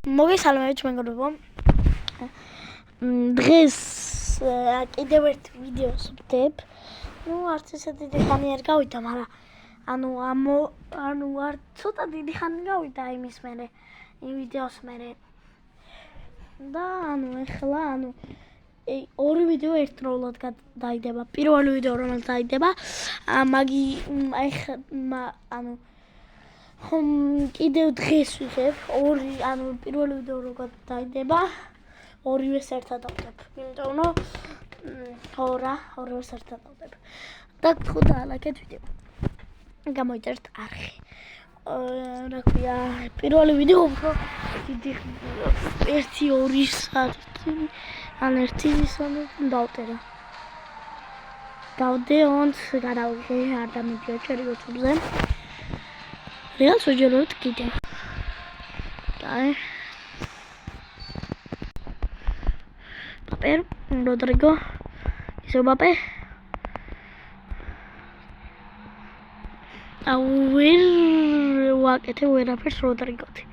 მოგესალმებით მეგობრებო. დღეს კიდევ ერთ ვიდეოს ვდებ. არც ისე დიდი ხანი არ გავიდა, მაგრამ არ ცოტა დიდი ხანი გავიდა იმის მერე, იმ ვიდეოს მერე. და ეხლა ორი ვიდეო ერთდროულად დაიდება. პირველი ვიდეო რომელიც დაიდება, კიდევ დღეს ვიღებ ორი, პირველი ვიდეო როგორ დაიდება, ორივეს ერთად დავდებ. იმიტომ რომ ორივეს ერთად დავდებ. და გთხოვთ დაალაიქეთ ვიდეო. გამოიწერთ არხი. რა ქვია, პირველი ვიდეო უფრო დიდი 1-2 საათი, ან 1 საათი დავწერა. დავდე once გადავიღე, არ დამიდიო ჩერი YouTube-ზე. რეალს ვეჯეროთ კიდევ. პაპე, როდრიგო, ისო პაპე. ვაკეთე ვერაფერს როდრიგოთი.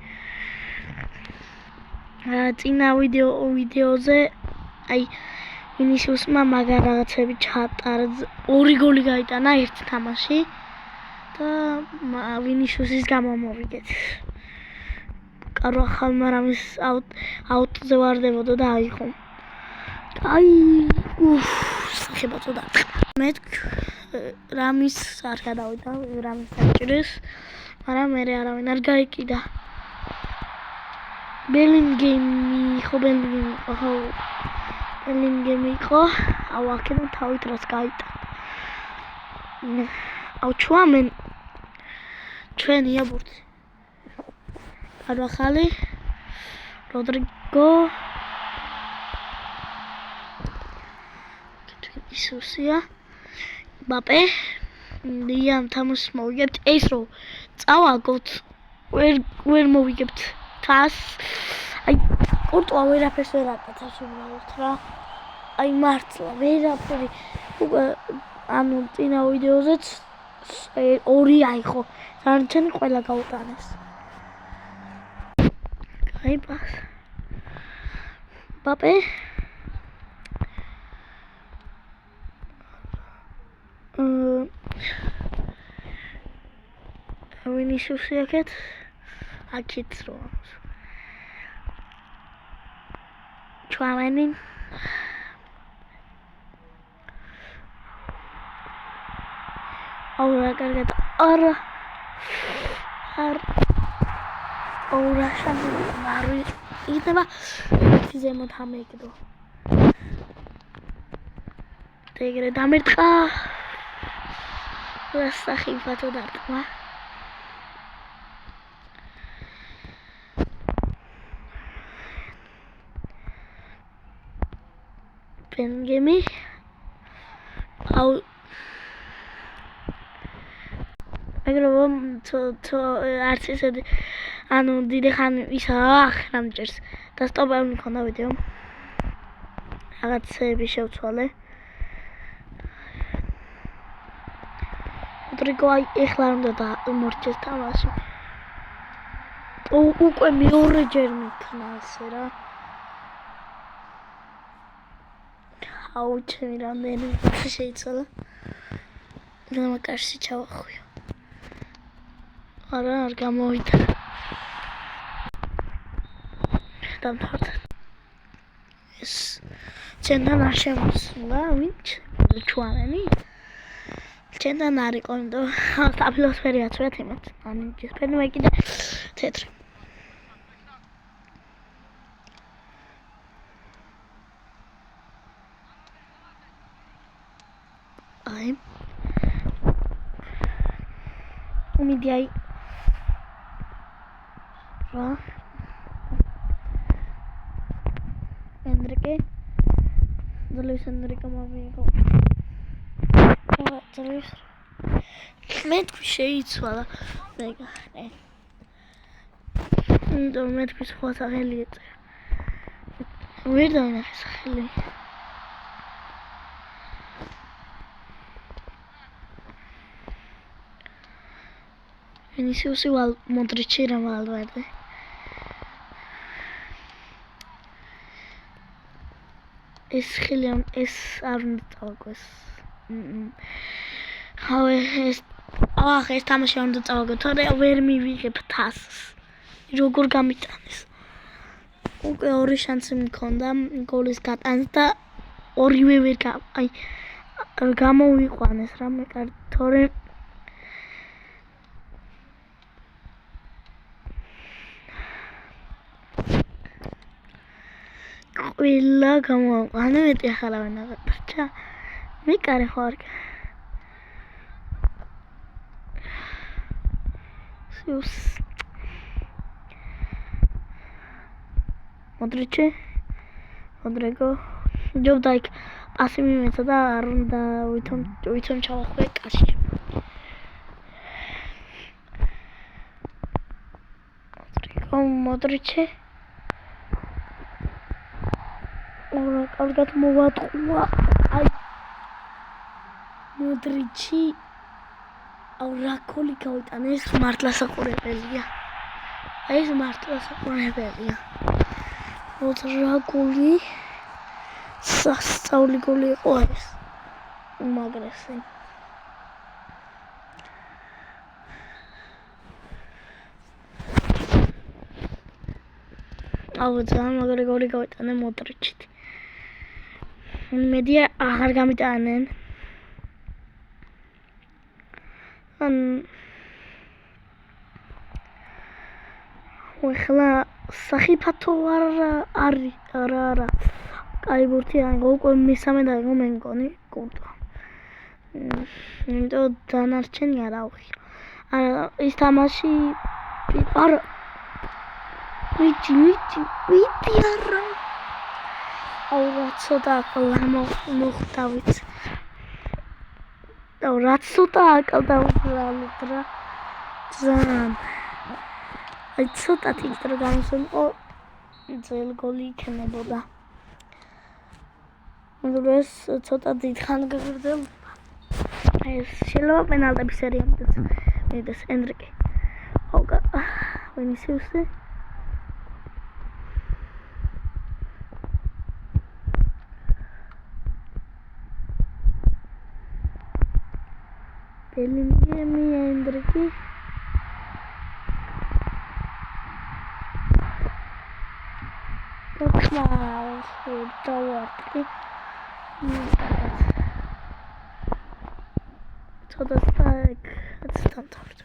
წინა ვიდეოზე ვინისიუსმა მაგარ რაღაცები ჩატარდა, 2 გოლი გაიტანა ერთ თამაში და ვინისიუსის გამო მოვიგეთ. კარვახალმა რამის აუტზე ვარდებოდა და აიღო. სახებათო დაწყდა. მე რამის არ გადავიდა, რამის დაჭირეს, მაგრამ მე არავინ არ გაიკიდა. ბელინგემი იყო, აქედან თავით რას გაიტანა. ჩუამენ ჩვენია ბურთი. კარვახალი, როდრიგო, ისუსია, ბაპე, დიამ თამაშს მოვიგებთ, ეს რო წავალგოთ, ვერ მოვიგებთ თას. კურტუა ვერაფერს ვერ აკეთებს უბრალოდ რა. მართლა ვერაფერი. წინა ვიდეოზეც 2 აიღო, დანარჩენი ყველა გაუტანეს. პას. ბაპე. ვინისიუსი აქეთ რო. ჩუამენი. კარგად. შანსი იქნება ზემოთ ამეკიდო. ეგრე დამერტყა. სახიფათო დარტყმა. პენგემი. არც ისე დიდი ხანი ისაა რამჭერს და სტოპები მქონდა ვიდეო. რაღაცები შევცვალე. როდრიგო ეხლა უნდა დამორჩეს თამაში. უკვე მეორეჯერ მიქნა ასე რა. ჩემი რამდენი შეიცვალა. გამაკარში ჩავახვიო. არ გამოვიდა. დამთავრდა. ეს ჩემთან არ შემოსულა, ვინც ჩუამენი. ჩემთან არ იყო, იმიტომ სტაფილოსფერი აცვიათ იმათ. ჯისფერი მეკიდა თეთრი. მიდი რა ენდრიკე დელისენდრიკა მოვიგო. მე თქვი შეიცვალა. მე თქვი სხვა სახელი ეწერა. ვერ დავინახე სახელი. Vinicius igual Modric era Valverde. ეს ხილი ეს არ უნდა წავაგოს. ხავე ეს თამაში არ უნდა წავაგო, თორე ვერ მივიღებ თასს. როგორ გამიტანეს? უკვე ორი შანსი მქონდა გოლის გატანის და ორივე ვერ გამოვიყვანეს რამე კარგი, თორე ყველა გამოვიყვანე, მეტი ახალავენ აღარჩა. მეკარე ხო არ სიუს Modric, Rodrigo, ჯობდა იქ პასი მიმეცა და არ უნდა ვითომ ჩავახვიდე კაშში. Modric. ორა კარგად მოვატყუა. აი Modric. რა გოლი გავიტანა, ეს მართლა საყურებელია. ეს მართლა საყურებელია. რა გოლი სასწაული გოლი იყო ეს უმაგრესი ძალიან მაგარი გოლი გავიტანა Modric-ით მედია აღარ გამიტანენ ახლა სახიფათო არის არა კაი ბურთი აიღო უკვე მესამე დაიღო მე მგონი კურტვა იმიტომ დანარჩენი არ ავიღო არა ის თამაში არა ვიდი არა რა ცოტა აკლდა მოხდა ვიცი რა ცოტა აკლდა უბრალოდ რა ძალიან აი ცოტათი ის რა გამოსულიყო ძველი გოლი იქნებოდა მაგრამ ეს ცოტა დიდხან გაგრძელდება ეს შეიძლება პენალტების სერია მიდეს ენრიკე ოგა ვინისიუსი Bellingham ენრიკე Klaus dauert so das Tag standhaft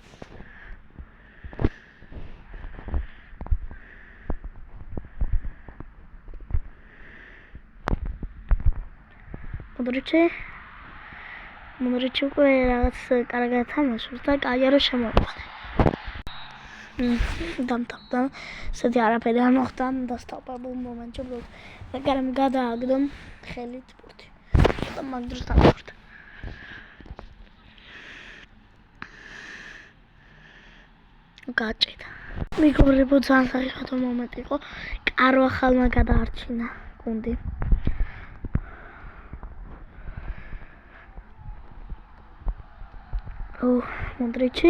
Modric უკვე რაღაც კარგად თამაშობს და კაი არა შემოიყვანე დამთავრდა ესეთი არაფერი არ მოხდა დასტავებულ მომენტში და გარემ გადააგდო ხელით ბურთი და მაგდროს დამთავრდა გაჭედა მეგობრებო ძალიან საიხათო მომენტი იყო კარო ახალმა გადაარჩინა გუნდი Modric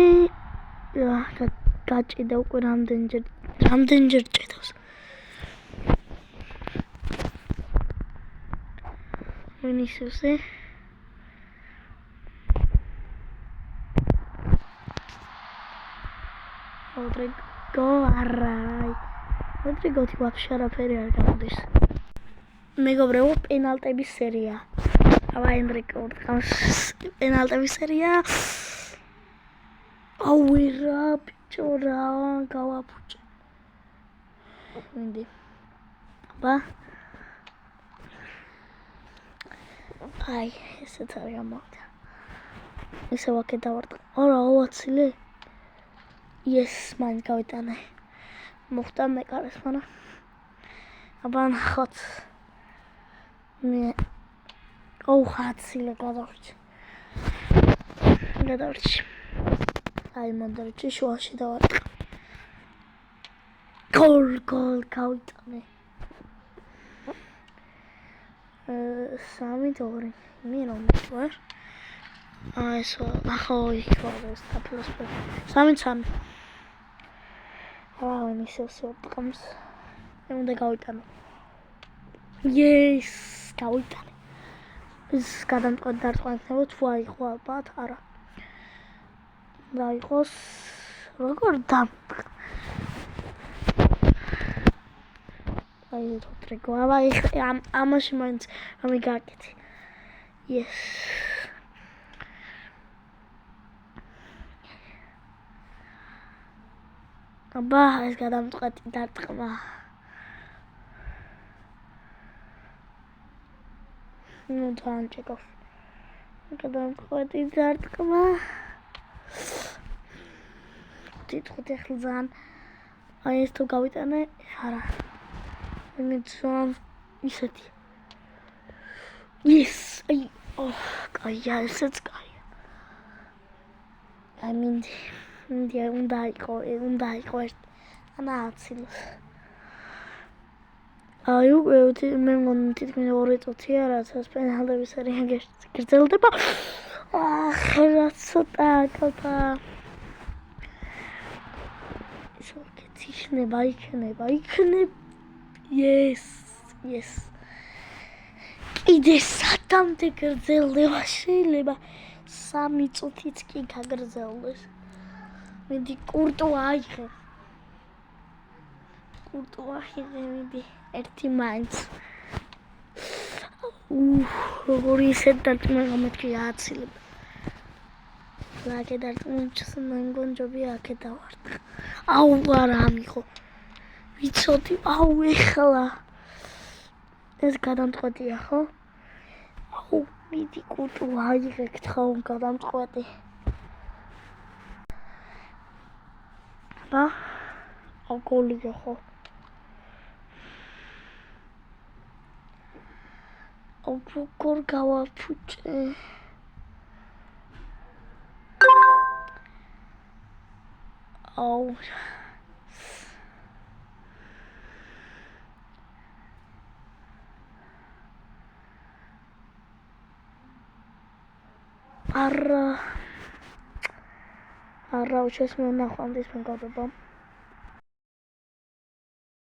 გაჭედა უკვე რამდენჯერ ჭედავს ვინისიუსი Rodrigo არაი Rodrigo-თი ვაფშე არაფერი არ გამოდის მეგობრებო პენალტების სერია აბა ენრიკე პენალტების სერია აუირა ბიჭორა გავაფუჭე ვინდი აბა აი ესეც არის გამოვიდა ისე ვაკე დავარტყა არა ავაცილე yes მაინც გავიტანე მოხდა მეკარეს მაგრამ აბა ნახოთ მე ხაცილე გადავარჩი აი Modric შუაში დავარტყა გოლ გავიტანე 3-2 მინუტი ვარ ეს ახო იქოს და პლუს 3-3 ვინისიუსი ვარტყამს მე უნდა გავიტანო Yes, გავიტანე. ის გადამწყვეტ დარტყმა იქნება თუ აიღო ალბათ, არა. და იყოს როგორ აი თუ ტრიგოა, ამაში მაინც რომ მიგაკეთე. Yes. აბა, ეს გადამწყვეტი დარტყმა. Ну, Танчиков. Გადამწყვეტი დარტყმა. თითქოს ახლა ძალიან აი ეს თუ გავიტანე, არა. მიცან ისეთი. Yes, აი, კაია, ესეც კაია. აი მინდი უნდა იყო ანა აცილოს. აი უკვე მე მგონი თითქმის 2 წუთია რასაც პენალების სერია გრძელდება. რა ცოტა კალთა. შოკეთი იქნება. Yes. კიდე სათამდე გრძელდება, შეიძლება 3 წუთიც კი გაგრძელდეს. მიდი კურტუა აიღე. მიდი ერთი მაინც. როგორი ისეთ დარტყმა გამეთქი აცილებ. ლაკე დარტყმებს მეგონ ჯობია აქე დავარდ. აუ არა ამიღო. ვიცოდი, აუ ეხლა. ეს გადამწყვეტია, ხო? აუ მიდი კურტუა აიღე, გთხოვ გადამწყვეტი. აბა, აუ გოლია ხო? აუ როგორ გავაფუჭე. აუ არა უჩეს მონახვანდის მეგობრებო.